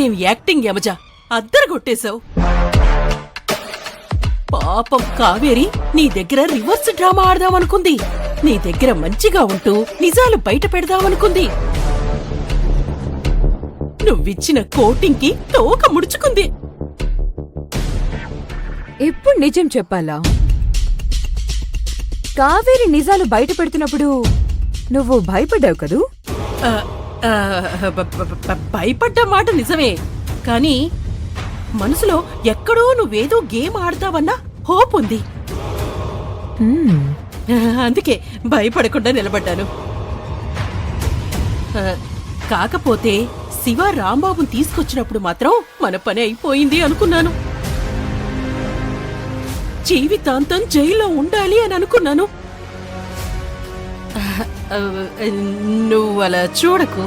ఏం యాక్టింగ్ యమజ, అద్దరగొట్టేశావు. పాపం కావేరి నీ దగ్గర రివర్స్ డ్రామా ఆడదామనుకుంది. నీ దగ్గర మంచిగా ఉంటూ నిజాలు బయట పెడదామనుకుంది. నువ్విచ్చిన కోటింగ్కి తోక ముడుచుకుంది. ఇప్పుడు నిజం చెప్పాలా? కావేరి నిజాలు బయట పెడుతున్నప్పుడు నువ్వు భయపడ్డావు కదూ? భయపడ్డ మాట నిజమే, కాని మనసులో ఎక్కడో నువ్వేదో గేమ్ ఆడతావన్నా హోప్ ఉంది. అందుకే భయపడకుండా నిలబడ్డాను. కాకపోతే శివ రాంబాబుని తీసుకొచ్చినప్పుడు మాత్రం మన పని అయిపోయింది అనుకున్నాను. జీవితాంతం జైల్లో ఉండాలి అని అనుకున్నాను. నువ్వలా చూడకు.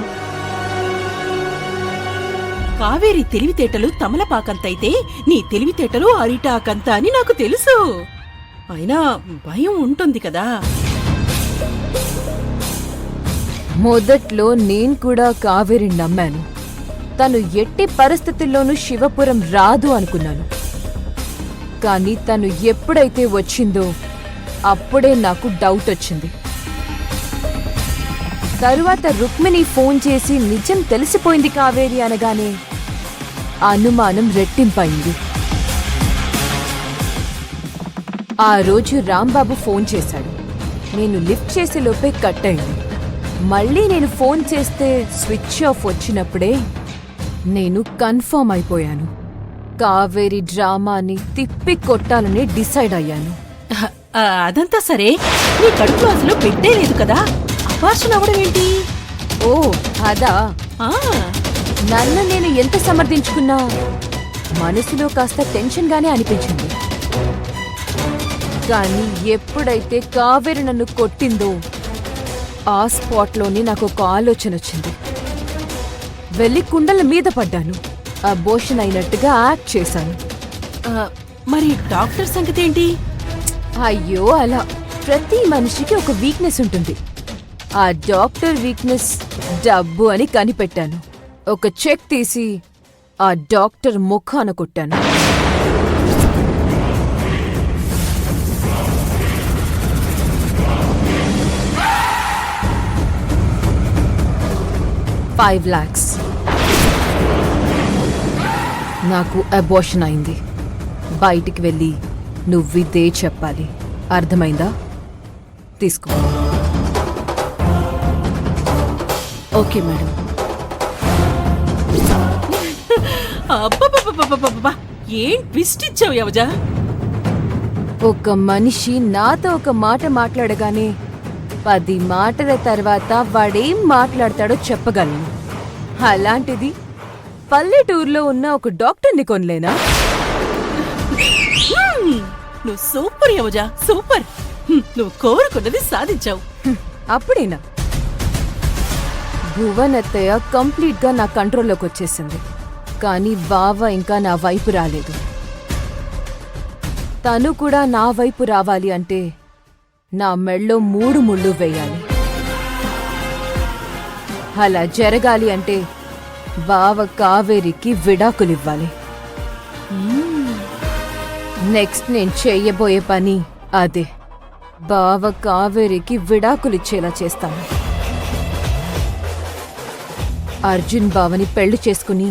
కావేరి తెలివితేటలు తమలపాకంతైతే నీ తెలివితేటలు అరిటాకంత అని నాకు తెలుసు. అయినా భయం ఉంటుంది కదా. మొదట్లో నేను కూడా కావేరిని నమ్మాను. తను ఎట్టి పరిస్థితుల్లోనూ శివపురం రాదు అనుకున్నాను. కానీ తను ఎప్పుడైతే వచ్చిందో అప్పుడే నాకు డౌట్ వచ్చింది. తరువాత రుక్మిణి ఫోన్ చేసి నిజం తెలిసిపోయింది కావేరి అనగానే అనుమానం రెట్టింపైంది. ఆ రోజు రాంబాబు ఫోన్ చేశాడు. నేను లిఫ్ట్ చేసే లోపే కట్ అయింది. మళ్ళీ నేను ఫోన్ చేస్తే స్విచ్ ఆఫ్ వచ్చినప్పుడే నేను కన్ఫర్మ్ అయిపోయాను. కావేరి డ్రామాని తిప్పి కొట్టాలని డిసైడ్ అయ్యాను. అదంతా సరే, నీ కడుపులో అసలు పెట్టే లేదు కదా, అపార్షన్ అవడం ఏంటి? ఓ అదా, నన్ను నేను ఎంత సమర్థించుకున్నా మనసులో కాస్త టెన్షన్ గానే అనిపించింది. కానీ ఎప్పుడైతే కావేరి నన్ను కొట్టిందో ఆ స్పాట్లోనే నాకు ఒక ఆలోచన వచ్చింది. వెళ్ళి కుండల మీద పడ్డాను. అబోర్షన్ అయినట్టుగా యాక్ట్ చేశాను. మరి డాక్టర్ సంగతి ఏంటి? అయ్యో, అలా ప్రతి మనిషికి ఒక వీక్నెస్ ఉంటుంది. ఆ డాక్టర్ వీక్నెస్ డబ్బు అని కనిపెట్టాను. ఒక చెక్ తీసి ఆ డాక్టర్ ముఖాన కొట్టాను. $5 lakhs. నాకు అబోర్షన్ అయింది. బయటికి వెళ్ళి నువ్విదే చెప్పాలి, అర్థమైందా? తీసుకో. Okay madam. అబ్బబ్బబ్బబ్బబ్బబ్బా, ఏం ట్విస్ట్ ఇచ్చావు యవజా. ఒక మనిషి నాతో ఒక మాట మాట్లాడగానే 10 మాటల తర్వాత వాడేం మాట్లాడతాడో చెప్పగలను. అలాంటిది పల్లెటూరులో ఉన్న ఒక డాక్టర్ని కొనలేనా? నువ్వు సూపర్ యవజా, సూపర్. నువ్వు కోరుకున్నది సాధించావు. అప్పుడేనా? భువన్ అత్తయ్య కంప్లీట్ గా నా కంట్రోల్లోకి వచ్చేసింది. కానీ బావ ఇంకా నా వైపు రాలేదు. తను కూడా నా వైపు రావాలి అంటే నా మెళ్ళో 3 ముళ్ళు వేయాలి. అలా జరగాలి అంటే బావ కావేరికి విడాకులివ్వాలి. నెక్స్ట్ నేను చెయ్యబోయే పని అదే. బావ కావేరికి విడాకులిచ్చేలా చేస్తాను. అర్జున్ బావని పెళ్లి చేసుకుని